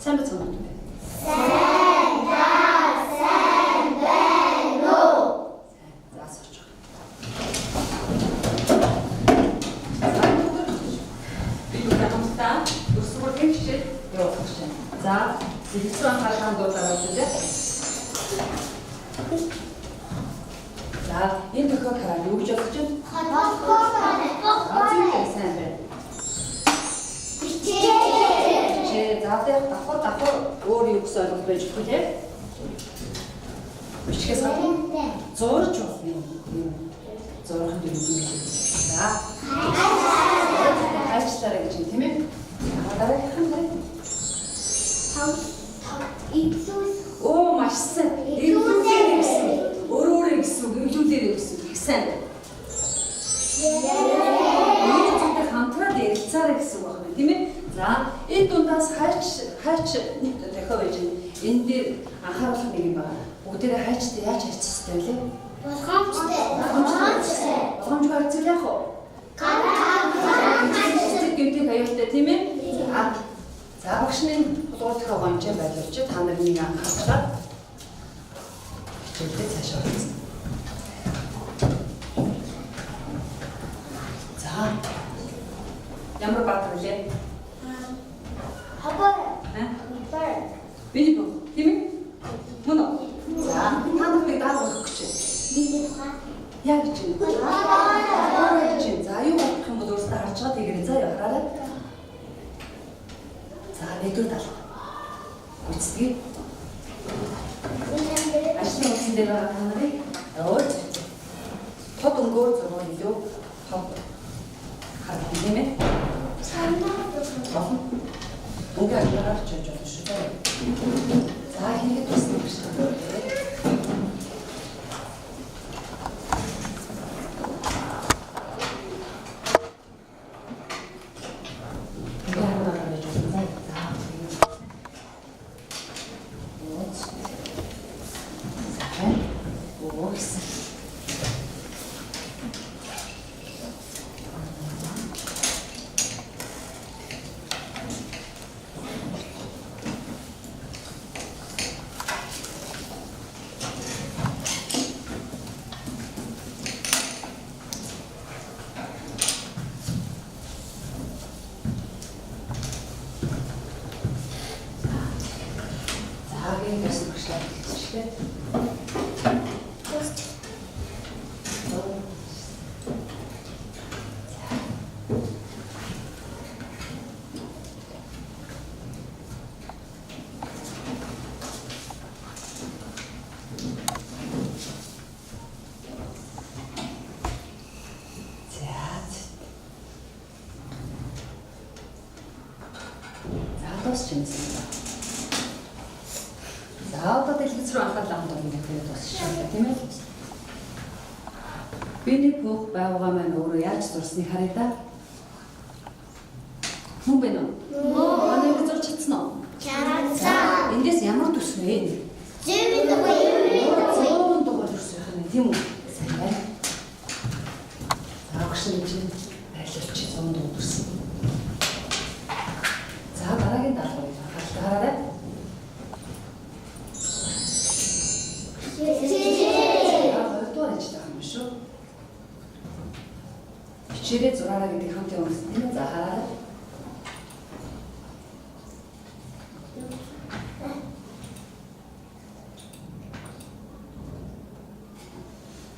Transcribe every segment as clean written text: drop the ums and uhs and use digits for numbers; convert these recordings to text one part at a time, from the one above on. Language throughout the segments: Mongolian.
Сайн бацхан уу? За, хэлцэн хаалгаан дуудаад үзье. За, энэ тохиолдолд хараа юу гэж бодож байна? Сайн байна. Бичээ. За, давхар өөр юу гэсэн ойлголт байж өгөх үү те? Бичгээс гадна зурж болно юм. Зурханд юу юм бэ? За. Хайчлаарай гэж юм тийм ээ. Дараагийн хань. Оо маш сайн. Эвлүүлээрэй гэсэн. Өөрөөрэй гэсэн үг, эвлүүлээрэй гэсэн үг. Их сайн. Ийм зүйлтэй хамтраад ярилцаарай гэсэн үг байна, тийм ээ? За, энэ дундаас хайч нэг тохио байж байна. Энэ дээр анхааруулах нэг юм байна. Бүгдээрээ хайчтай яаж харьцах хэрэгтэй вэ? Болгоомжтой. Болгоомжтой харьцах яах вэ? Гэмтэг аюултай тийм ээ? За багшны хулгуурт гомжоо байлуулж та нарыг анхааруулаад хичээлдээ цаашаа орсон. За. Ямар баатар вэ? Хабар. Биний бүх тийм ээ? Мөн үү? За, та нарыг даавах гэж байна. Биний тухай. Яг гэж байна. За, юу болох юм бол өөрсдөө харж байгаа тэгэрэй заа хараарай. За, нэгдүгээр тал. Үцдэг. Ажлын үсэн дээр байгаа та нарыг өөд. Тод өнгөөр зурвал илүү хав. Харах юм ээ. Өнгө ажлаараа чиж болно шүү дээ. За, хийгээд тусна гэж байна. За, одоо дэлгэц рүү анхаарлаа хандуулна гэх юм байна, тийм ээ? Биний бүх байгуугаа маань өөрөө яаж зурсныг харъя да. Мөн бэ нөө? Манай ингэ зурч чадсан уу? Чадсан. Эндээс ямар төс вэ? Зүүн дугаар төс байх юм тийм үү? Сайн байна. За, багшин чинь айлч 100 дугаар төс. За, дараагийн даалгаврыг анхаарлаа хараарай. Хичээрээ зураараа гэдэг хамтын үндэс тийм ээ. За хараарай.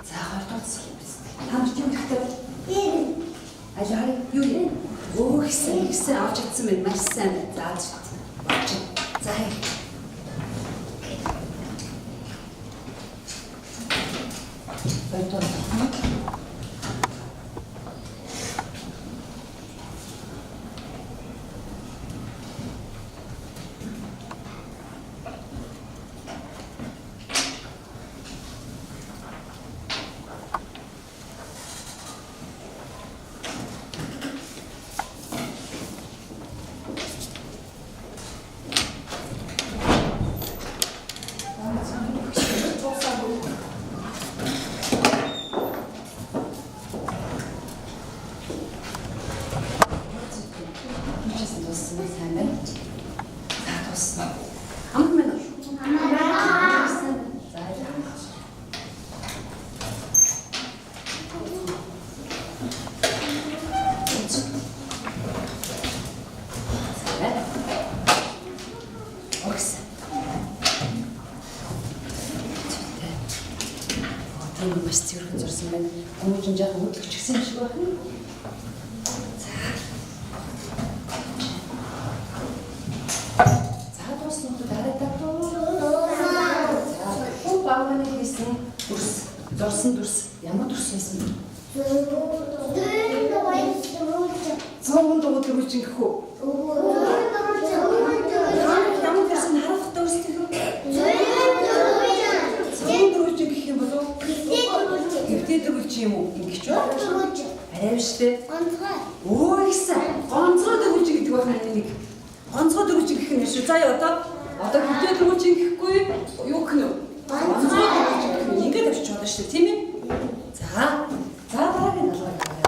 За хоёрдугаар зүйл биз. Та нар тийм гэхдээ аль юу юм? Өөх гэсэн авч чадсан байна. Маш сайн байна. За бач. За хоёрдугаар. Оргсон. Хамт минь уу? За Оргсон. Тийм маш цэвэрхэн зурсан байна. Хүмүүж нь яг хөдөлгч гисэн юм шиг байна. За дуусна уу дараа хөө багваны хийсэн дүрс зурсан дүрс ямар дүрс хийсэн бэ? Цоон дуу дүрс гэх үү? Ямар дүрс нь харах дүрс гэх үү? Цоон дүрс гэх юм болов уу? Гэвтээ дүрс юм уу? Ингэч үү? Арай биш үү? Өө ихсэн. Гонцгой дүрс гэдэг байна нэг. Гонцгой дүрс гэх юм шүү. Заяа одоо гэвтээ дүрс гэхгүй юу гэх нь? Гонцгой дүрс гэх юм. Ингээд авчиж болно шүү, тийм ээ? За дараагийн алгаар гараад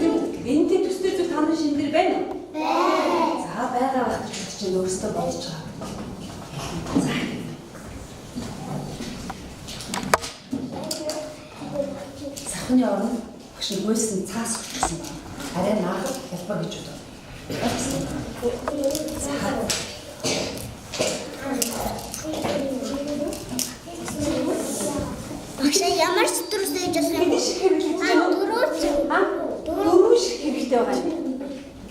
үү? Энтэй төстэй зүг таны шинээр байна уу? Байна. За байгаа багт чинь өөрсдөө бодож байгаа. Сахны орон багш нь хойсон цаас өгсөн байна. Арай наах хялбар гэж бодов. Багш ямар ч дүрс хийж байгаа юм. Дөрөв шиг хэрэгтэй байгаа юм.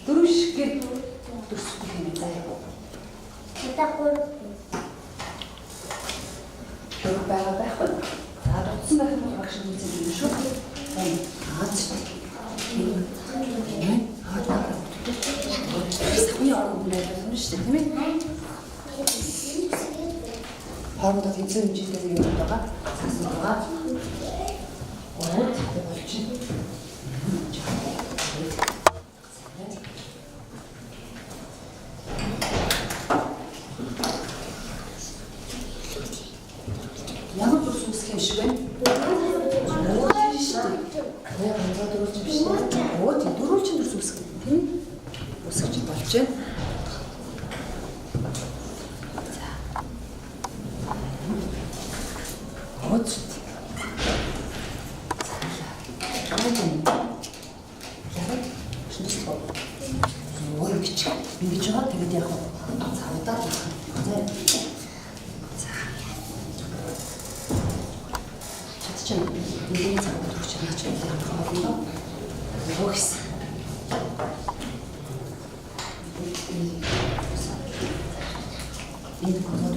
Дөрөв шиг дүрс гэх юм заяа. Дөрөв байгаа байх уу? За дутсан байх юм багш нь үзэн юм шүү. Аач. Сахны орон байлаа шүү дээ, тийм ээ? Хоорондоо тэнцэн хэмжээтэй юм байгаа. Сасан байгаа. Оо, болж байна. Ямар дүрс үсэх юм шиг байна? Оо, тийм шүү дээ. Яа, дөрөвч биш үү? Оо, тийм дөрөвч дүрс үсэх юм, тийм ээ? Үсгэж болж байна. Вот. Ингэж байгаа тэгээд яг цаудаа за. Чадчихна. Энийг цаудаа төрч байгаа ч юм байна. Өгс. Энэ комод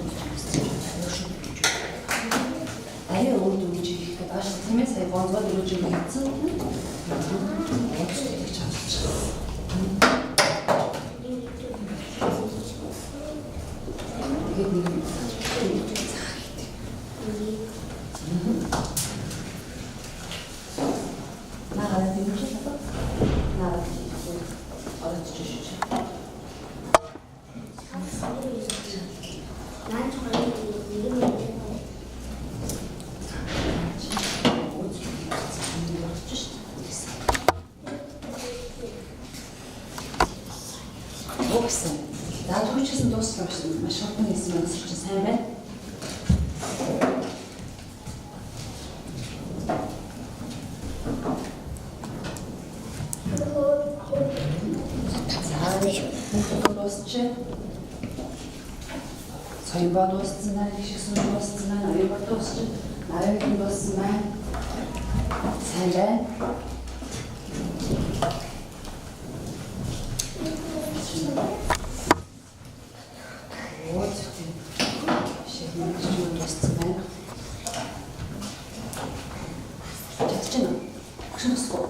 아예 오늘도 움직이니까 다시 팀에서 먼저 이루어지고 있지? 어떻게 되게 잘했죠? 이게 나가는 데는 싫어서 나가는 데 어렵지 주시죠. 난 정말 이름이 나도 홀치선 넣었을 때 셔플 있으면 진짜 삶에 넣었지? 저희가 넣었지만 식수 넣었지만 어이가 넣었지 나를 넣었지만 삶에 Вот. Сейчас мы начнем растянуть. Чадчихна. Гшинсгүй.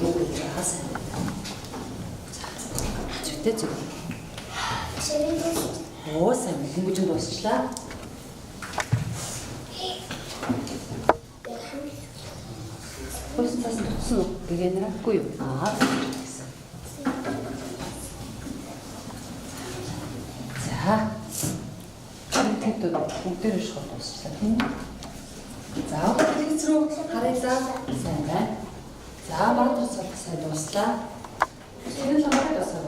Юу гэж хасаа. Зүгтээ зүг. Оо сайн хүмүүс нь дуусчлаа. Хөөсөөс тутсан уу? Гэнэрахгүй юу? За. Бүгдээр шууд дуусчлаа тийм. За, хөлөг рүү харагдаа сайн байна. За баатар цог сайн дуслаа. Цэрэн ламаар дуусаа.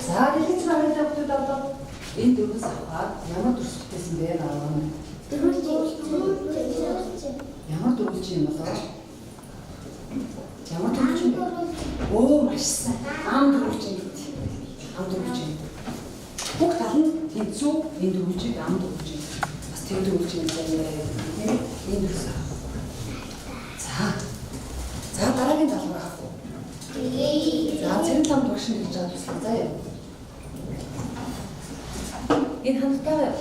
За дэлгэц харагдаа бүгд одоо энэ дөрвөөс аваад ямар дүрсэлтэйсэн бэ аа? Ямар дөрвөлж юм болоо? Ямар дөрвөлж юм бэ? Оо маш сайн. Ам дөрвөлж юм. Ам дөрвөлж юм. Бүх тал нь тэнцүү энэ дөрвөлжийг ам дөрвөлж юм. Бас тэр дөрвөлж юм байна. Энэ дөрвөөс. За дараагийн тал руу авах. За цэрэн там туршин гэж байгаа туслаа заа юу. Энэ хамтдаа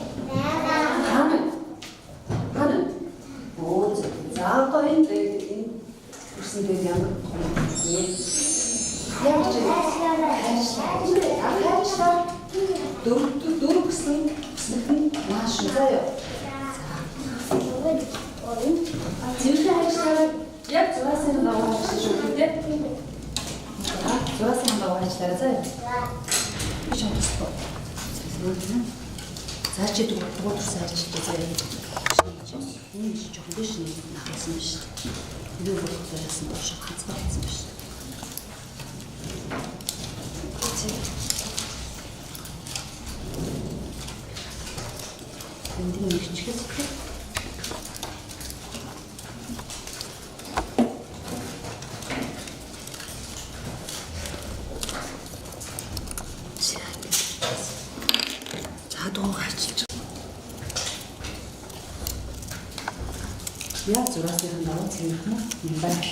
хана. Оо за одоо энэ туршин дээр ямар яг ч хайшлаа дөрөв гэсэн маш заа юу. Цэрэн хайшлаа яг зураасын даваа шүү дээ. Зураасын даваа ажиллаа заа юу. Биш амтсаа. За чи дугаар турсаа ажиллаж заа юу. Энэ ч жоохон биш нэг нахсан биш. Юу болохоос нь шиг хацгаалсан биш. Энд нэг чигэс. Я зураасын даваа цэвэрхэн юм байна.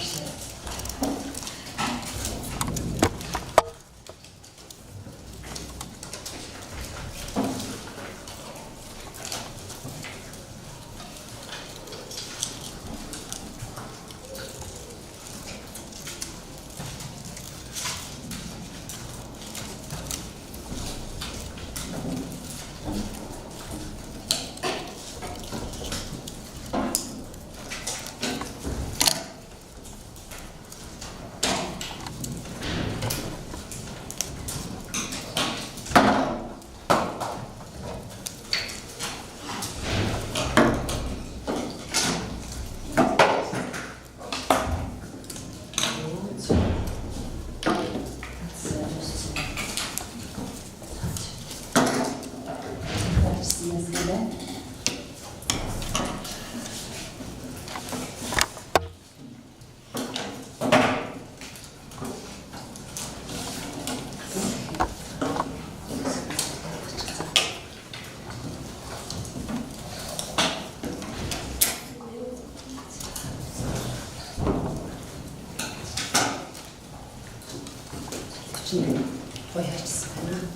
Ой, яачсан байна.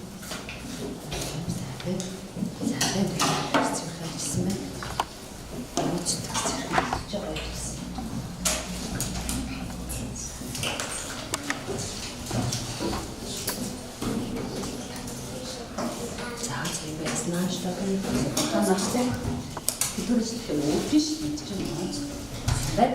За, яачсан байна. За, зэрэг байснаа ч тохиолдол танастай. Тэтгэж өгч чинь. Бай.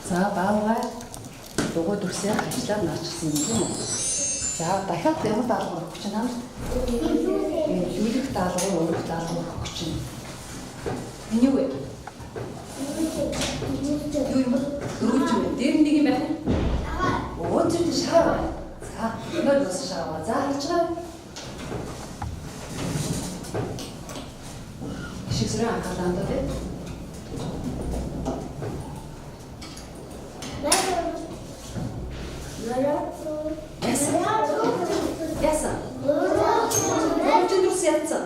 За бааваа дугуй дүрсээ ажиллаад наачсан юм уу? За дахиад ямар даалгавар өгч чинь хамт лүлэх даалгавар, өрөх даалгавар өгч чинь. Энэ юу вэ? Юу юм бэ? Дөрвөлж юм. Дээр нэг юм байна. Оо тэр шаа. За өнөр бас шаа. За харчгаа. Шигсрээ анхаалаа дээ. Яса. Яса. Өчигдөр яцсан.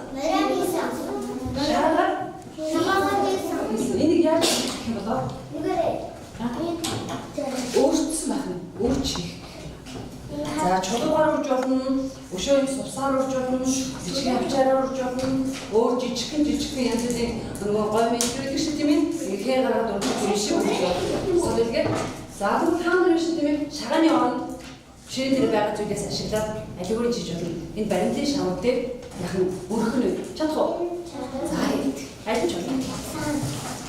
цусаар урж болно, жижиг авчаараар урж болно, өөр жижигхэн янз бүрийн нөгөө гой мэддэг шиг тийм ээ. Ихээ гараад урж биш үү? Солилгээ. За тэгвэл та нар шиг тийм ээ. Шагааны оронд жишээ дээр байгаа зүйлээс ашиглаад алигурын жиж болно. Энэ баримтын шавар дээр яхан өрөх нь чадах уу? За аль ч болно.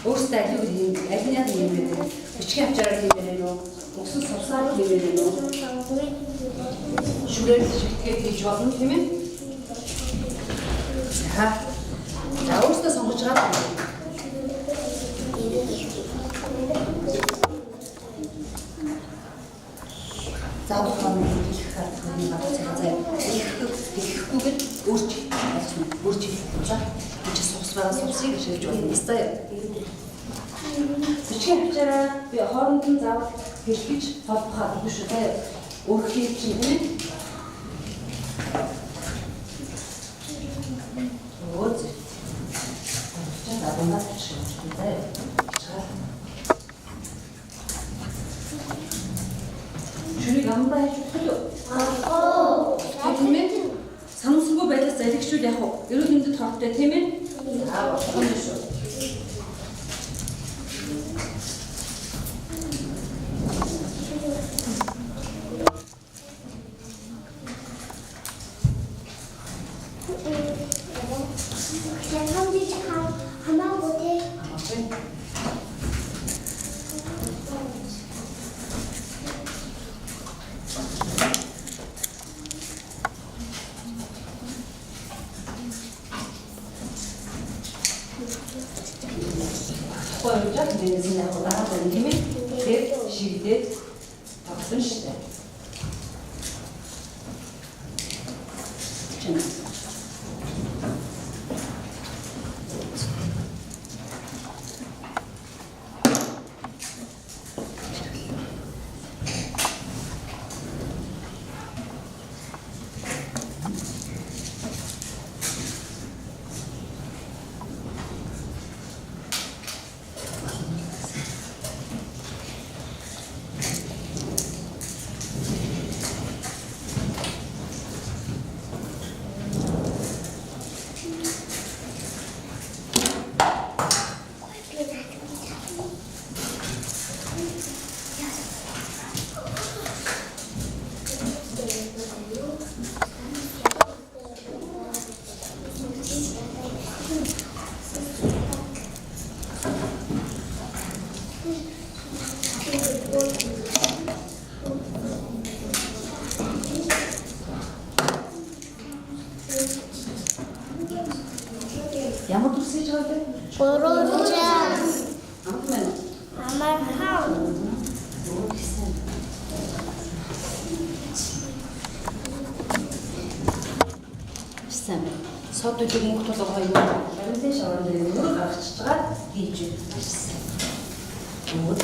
Өөрсдөө алиг юм, аль нь яг юм бэ? Бичгийн авчаараар хиймээр нөө, өксөс савсаар хиймээр нөө. Шүрэл шигтгээ хийж болно тийм ээ. За өөрсдөө сонгож байгаа. Заавал хийх хэрэгтэй юм байна. Ихэхгүйгээр өөрч за чи сус байгаа сусыг шилж болно. Ястай. Бичгийн авчаараа би хооронд нь заавал хэлхийж толбохоо биш үү? Өөрхий чинь тийм ээ. Өөд. За надад шиг байна. Шүрийг амраа хийж өгөх үү? Тийм ээ. Санамсаргүй байлаас залгичүүл яг уу. Ерөн хэмжээнд хортой тийм ээ. Болох юм шүү. Qoyacak denizine kadar dönemi hep şiddet taksın işte. Şimdi. Ямар төсөж байгаа вэ? Борожа. Амтмэн. Амархан. Сайн. Сод үлэг мөнгө тулгаа юм. Баримтын шавар дээр мөр гаргачихж байгаа хийж байна. Өөд.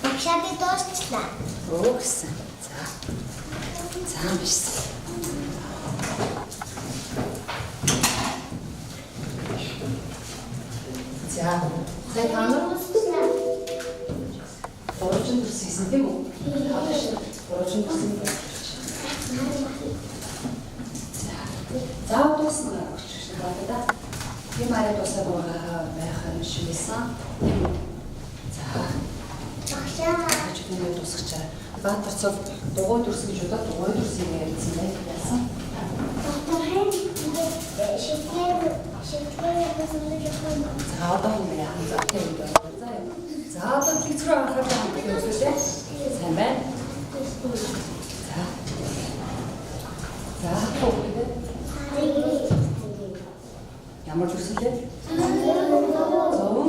Багшааны дуусчлаа. Өгсөн. За. За биш. За. Сайн танаа. Борожин төссөн тийм үү? Борожин төссөн. За дуусна гэж байна. Тийм арай дуусаа байх юм шиг байсан. За. Багшаа. Чүтнээ дуусгачаа. Баатар цог дугуй дүрсэн гэж удаа дугуй дүрсэн ярьсан байсан. Доктор хэн шитгэр ясны жахан. За одоо юм яа. За тийм байна. За одоо фиксрүү анхаарал хандах үзүүлээ. Сайн байна. За. За хөөе. Ямар дүрсэн лээ? Зөө.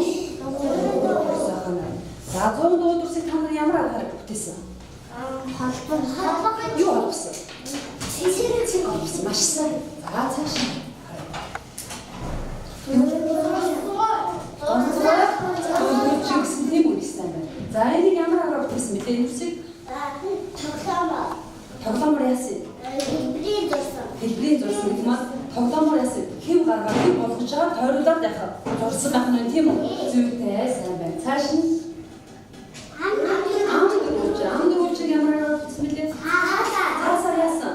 ямар аргаар бүтээсэн? холбоо. Юу олгосон? Цэцэрэг Олгосон. Маш сайн. За цааш. Өнгөрчихсэн тийм үү гэсэн байна. За энийг ямар аргаар бүтээсэн мэдээ нүсийг? Тоглоомор яасан? Хэлбэрийн зурсан юм аа. Тоглоомор яасан? Хэв гаргаад хэв болгож байгаа тойруулаад яхаа. Зурсан байх нь тийм үү? Зүйтэй сайн байна. Цааш нь амдруулж ямар аргаар бүтээсэн мэдээ? Цаасаар яасан?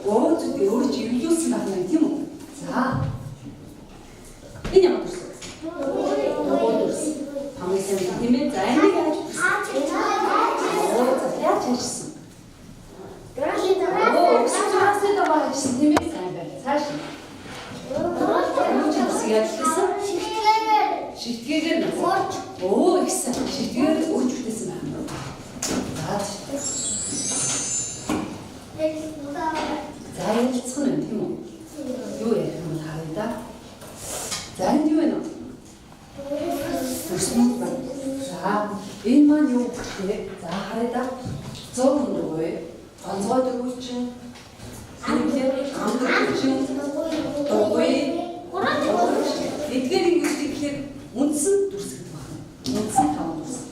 Оо зүгт өөрөө чи юусэн байх нь тийм үү? За. Энэ ямар төрсөн? Хамгийн тийм ээ. За энийг яаж оо за яаж хийсэн? Оо цаасаа даваа хийсэн тийм ээ. Сайн байна. Цааш. Юу ч яаж хийсэн? Шигтгээгээр оо ихсэн. Шигтгээр өөрч бүтээсэн байна. За. За ялцсан юм тийм үү? Юу ярих юм харъя да. За энэ юу вэ? Төрсөн байна. За энэ маань юу гэхээр за харъя да. 100 төгрөг. Онцгой төгрөгчин. Энийг амдөрчин. Төгрөг. Эдгээр юм гэхээр үндсэн дүрс гэдэг байна. Үндсэн таван дүрс.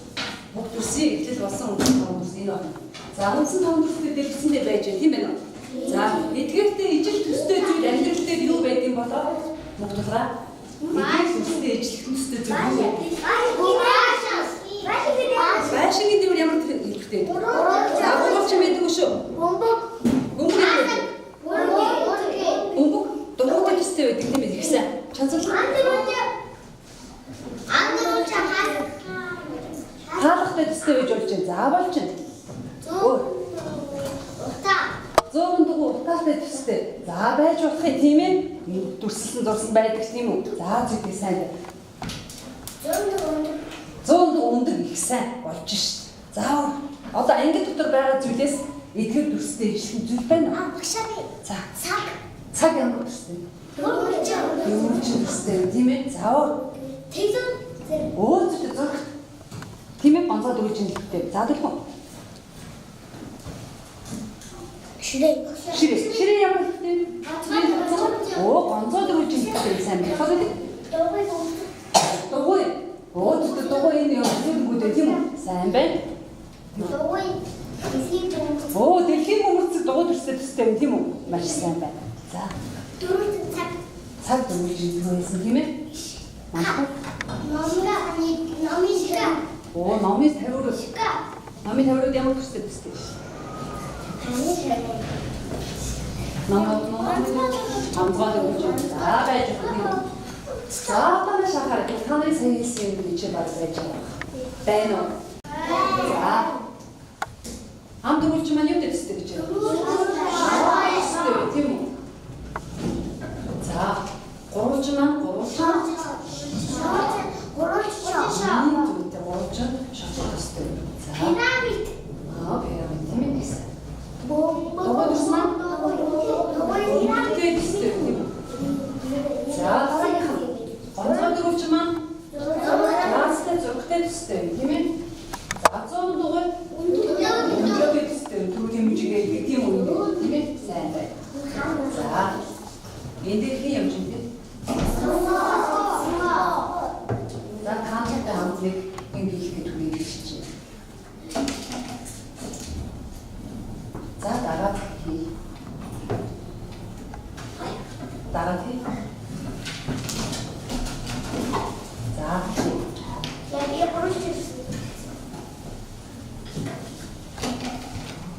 Бүх дүрсийн эхлэл болсон үндсэн таван дүрс энэ байна. За үндсэн таван дүрс гэдэг хэлсэндээ байж байна тийм ээ. За эдгээртээ ижил төстэй зүйл амьдрал дээр юу байдгийг болоо мөгтөлгаа. Эдгээр төстэй ижил төстэй зүйл юу байдаг? Байшингийн дэвэр ямар хэлбэртэй? За гурвалж мэддэг шүү. Бөмбөг дургуйтай төстэй байдаг тийм ээ ихсэн. Чанцал. Хаалгатай төстэй байж болж байна. Заавал ч. Зөөн дугуй утгаатай төстэй. За байж болох юм тийм ээ. Дүрслэн зурсан байдаг тийм үү? За зүгтээ сайн байна. Зөөн дугуй өндөг их сайн болж шít. За одоо анги дотор байгаа зүйлээс эдгээр дүрстэй ижилхэн зүйл байна уу? За цаг ямар дүрстэй? Дөрвөлжин дүрстэй тийм ээ. За оо зүгт зурх. Тийм ээ гонцоо дөрвөлжин дүрстэй. За дэлгэн. Ширээ ямар хэлтэй? Оо гонцоо дөрвөлжин дүрстэй сайн байна. Дугуй. Оо зүгт дугуй энэ юм зүгт тийм үү? Сайн байна. Оо дэлхийн хүмүүст дугуй дүрстэй төстэй юм тийм үү? Маш сайн байна. За. Цаг дөрвөлжин дүрсэн тийм ээ? Манай оо номын тавиурууд. Номын тавиурууд ямар төстэй төстэй? Амгаа дөрвөлжин. За байж байгаа. За одоо шахаар таны сэйсэн юм чи баг байж байгаа. Байна уу? За. Ам дөрвөлжин маань юу төстэй гэж байна? Тийм үү? За. Гурвалжин маань гурвалжин. Гурвалжин шахах төстэй. За. Пирамид. Пирамид тийм ээ. Дугуй дүрс маань төстэй тийм үү? За дараагийнх нь гонцгой дөрвөлжин маань яастай зургтай төстэй тийм ээ. За 100 дугуй өндөг төстэй түр хэмжээгээ тийм үү тийм ээ. Сайн байна. За энэ дээр хин юм чинь тийм. За хаантай хамтыг юм хийх гэж үгүй хийж чинь. За дараа хий. Дараа хий. За.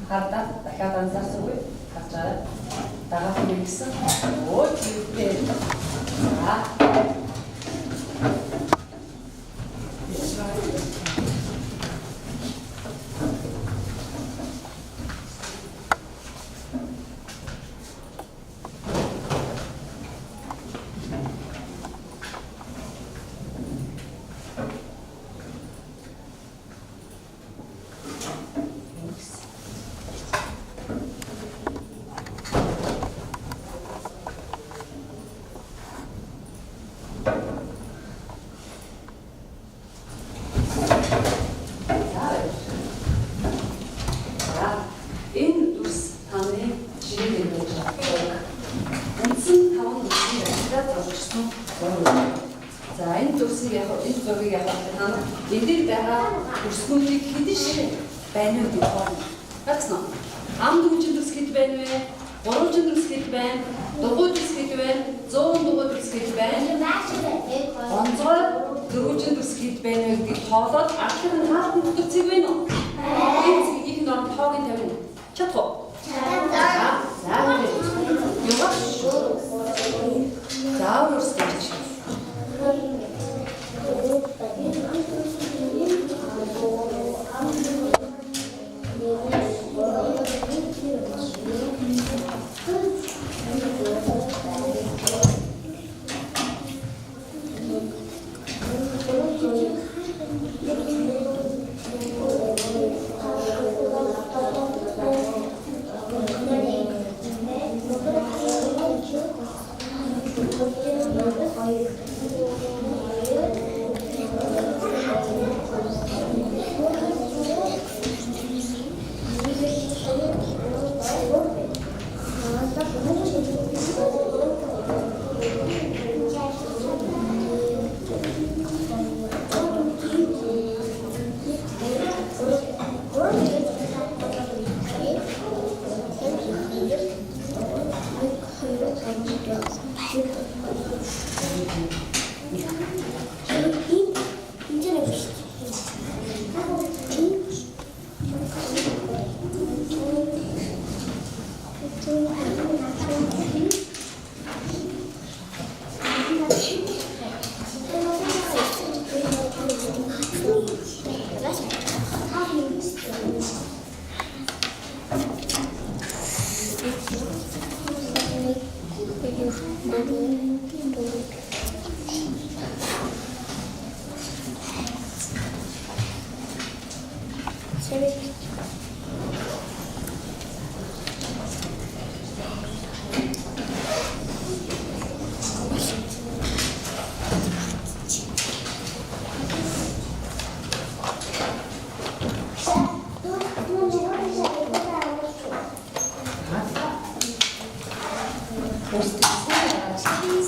Харта дахиад анзаарсангүй харцаарай. Дараа хий гэсэн. Оо тийм. За. зургийг явуулах та энэ дээр байгаа өсгөөнийг хэдэн шиг байна уу гэж байна. Тэгсэн үү? Ам дүүжин төс хэд байна вэ? Гурван төс хэд байна? Дугуй төс хэд байна? 100 дугуй төс хэд байна? Онцгой дөрвөн төс хэд байна вэ гэдгийг тоолоод арчир нь хаалтан төсцөг байна уу? Энэ зэгийг нь орон тоог нь тавина. Чадах уу? Заавар стейж.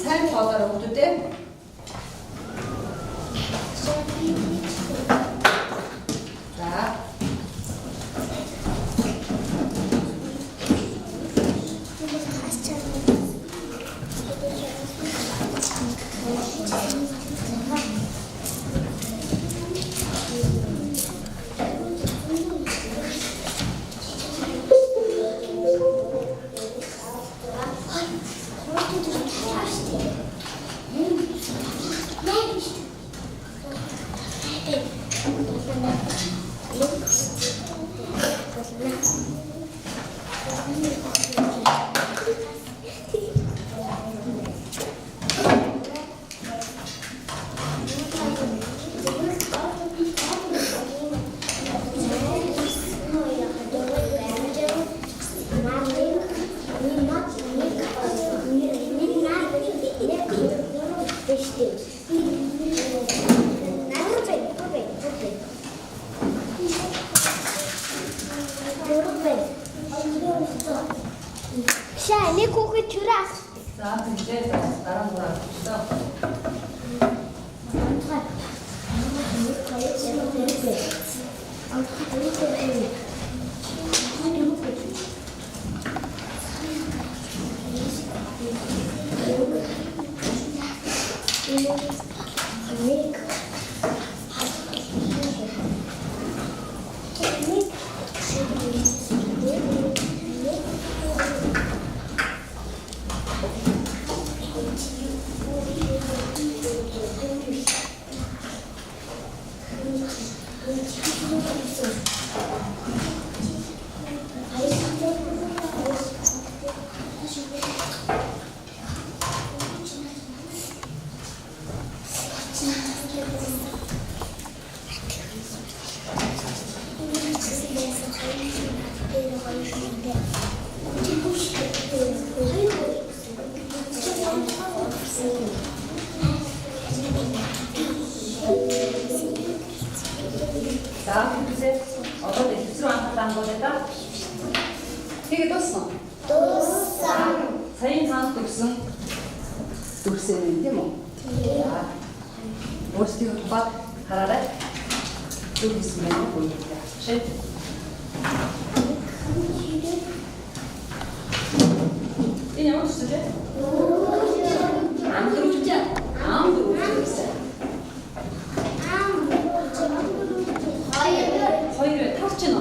Сайн тоолоор өгдөө. Шайны кухня чурас. За, тэгээд дараа нь гараад. За, тэгээд одоо хэлцүү анхаалаа болоо. Тэгээд дууссан. Саяхан хаан төгсөн юм тийм үү? өөрсдийн тухайд хараарай. Зүг хийсэн байна уу гэж шээ. Энэ ямар ч зүйл хоёр тавч нь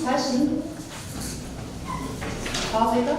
사실은 과거에도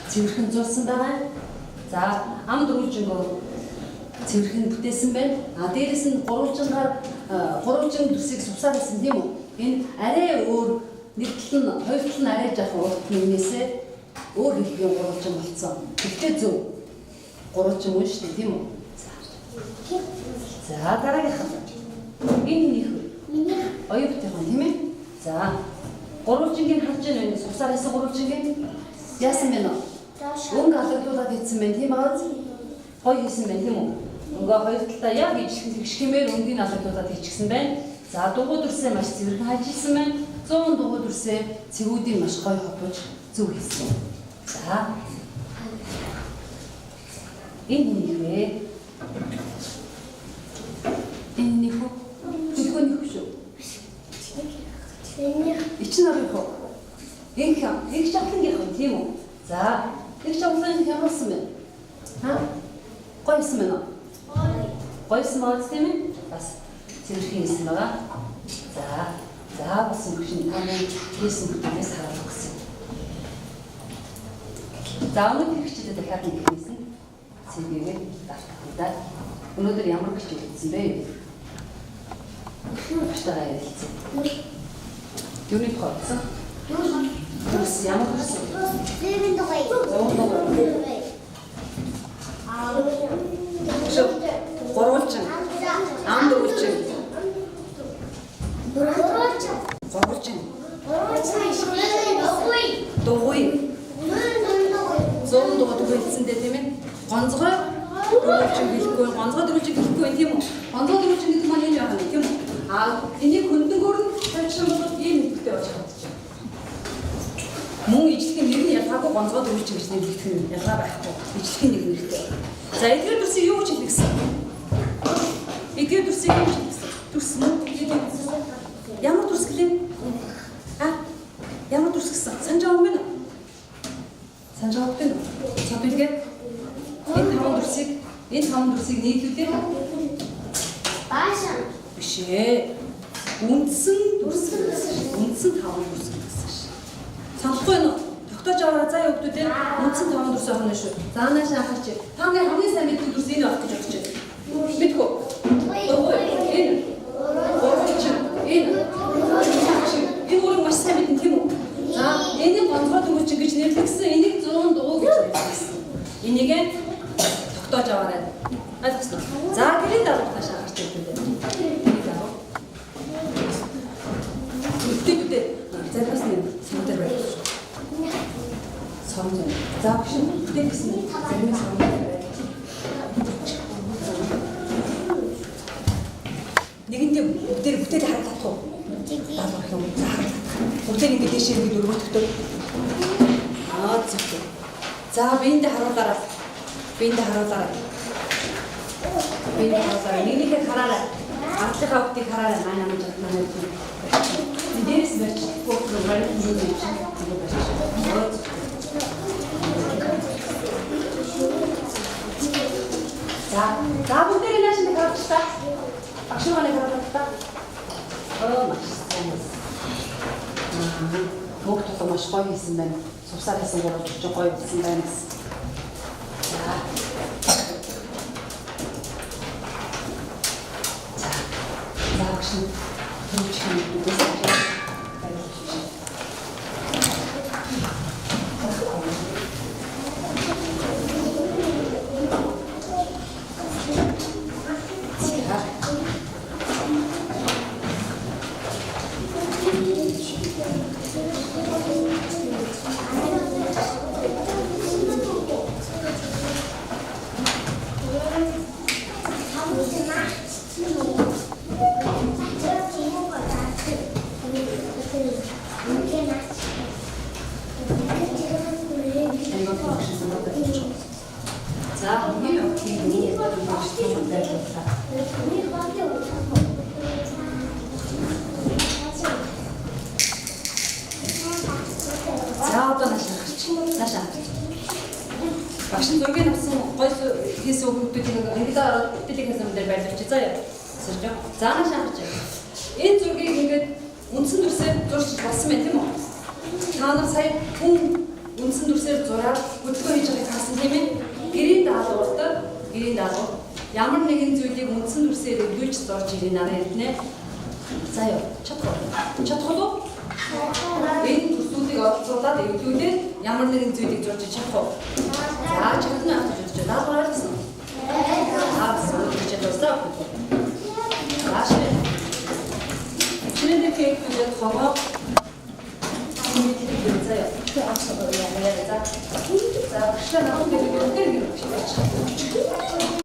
цэвэрхэн зурсан байгаа. За ам дөрвөлжингөө цэвэрхэн бүтээсэн байна. Дээрээс нь гурвалжин төсийг сувсаар хийсэн тийм үү? Энэ арай өөр нэг тал нь хоёр тал нь арай жаахан урт нэмнээсээ өөр хэлбэрийн гурвалжин болсон. Тэгтээ зөв. Гурвалжин үн шүү дээ тийм үү? За дараагийнх нь энэ нөх. Миний оюутан тийм ээ? За гурвалжингийн харж байна. Сувсаар хийсэн гурвалжингийн яасан бэ нөө? Өнгө алгадуулаад хийсэн байна тийм аа? Гоё хийсэн байна тийм үү? Өнгөө хоёр талаа яг тэгшхимээр өнгийг алгадуулаад хийчихсэн байна. За дугуй дүрсээ маш цэвэрхэн хайжилсан байна. 100 дугуй дүрсээ цэгүүдийг маш гоё хопож зөв хийсэн. За энэ нэрвэ. Энэ нэрвэ. Тэгвэл нэрвэ шүү. Ичнэрвэ хөө. Их жавхлангийнхан тийм үү? За, их жавхлан хямрсан байна. Гойсон байна уу? Гойсон байна тийм ээ? Бас цэвэрхэн хийсэн байгаа. За бас өнгөшин таны хийсэн бүтээс харуулах гэсэн. За өнөөдөр хичээлээ дахиад нэг хийсэн. CV-гээ дартагдаа. Өнөөдөр ямар хичээл хийсэн бэ? Хөштөгөө ярилцсан. Юуны процесс? Түс ямар гэсэн? Дэрэн дугай. Гурвалжин. Ам дөрвөлжин. Гурвалжин. Дугуй. 100 дугуй хэлсэндээ тийм ээ. Гонцгой хэлэхгүй, гонцгой дөрвөлжиг хэлэхгүй тийм үү? Гонцгой дөрвөлжиг гэдэг маань энэ яах вэ тийм үү? Энийг хөндөнгөр нь тавьчих юм бол ийм нөлөөтэй болж чадчих. Мөн ижлэгийн нэр нь ялгаагүй гонцгой дөрвөлжиг гэж нэрлэгдэх нь ялгаа байхгүй. Ижлэгийн нэг нэртэй. За эдгээр дүрсийг юу гэж хэлсэн? Эдгээр дүрсийг юу гэж хэлсэн? Дүрс мөн ямар дүрс гэлээ? Ямар дүрс гэсэн? Санаж байгаа юм байна уу? Санаж байгаа байна уу? За билгээ. Энэ таван дүрсийг нийлүүлээ. Баашаа. Биш ээ. Үндсэн таван дүрс гэсэн шүү. Санахгүй нь тогтоож аваа заа өгдөө те үндсэн таван дүрс авах нь шүү. За нааш анхаарч. Та нар хамгийн сайн мэддэг дүрс энэ авах гэж бодож байна. Мэдгүй. Энэ. Энэ өөрөө маш сайн мэдэн тийм үү? За энийг гонцгой дөрвөлжиг гэж нэрлэгдсэн. Энийг 100 дугуй гэж нэрлэгдсэн. Энийг тогтоож аваарай. Ойлгосноо. За гэрийн дарга тааш анхаарч байна. Гэрийн дарга. Үтээ. Зарим нь сандар байх. Сорон. За багш үтээ гэсэн зарим нь сандар байх. Нэгэндээ бүтээр харагдах уу? Даалгах юм. Бүгдээр ингэ дэшээ ингэ өргөдөгдөв. Зөв. За биендээ харуулаарай. Нэгнийхээ хараарай. Ардлынхаа бүгдийг хараарай. Манай манай. Дээрээс мэрч фото барих юм шиг. За бүгдээр нааш нэг харж та. Багшаагаа хараад та. Маш сайн. Бүгд тоо маш гоё хийсэн байна. Сувсаар хийсэн гол ч гоё хийсэн байна. За багш төвчхан үгээс Багш зургийг авсан гой хийсэн хүмүүсийг ангидаа бүтээлийг хийсэн дээр байлгаж заяа. Сэрж. Заана шахаж. Энэ зургийг ингээд үндсэн дүрсээр зурж болсон байх тийм үү? Та нар сая хүн үндсэн дүрсээр зураад хөдөлгөөн хийж байгааг харсан тийм ээ? Гэрийн даалгавар ямар нэгэн зүйлийг үндсэн дүрсээр өгүүлж зурж ирэх нараа хэлнэ. Заяа. Чадах уу? Энэ төслүүдийг олцуулаад эвлүүлээд ямар нэгэн зүйлийг зурж чадах уу? За чадна гэж бодож байна. Даалгавар гэсэн. Гэж дуусаа. Ааш. Чиний кейк гэж хаваа. Заяа. Чи авах уу яа. За. За, шээ намайг гэдэг юм.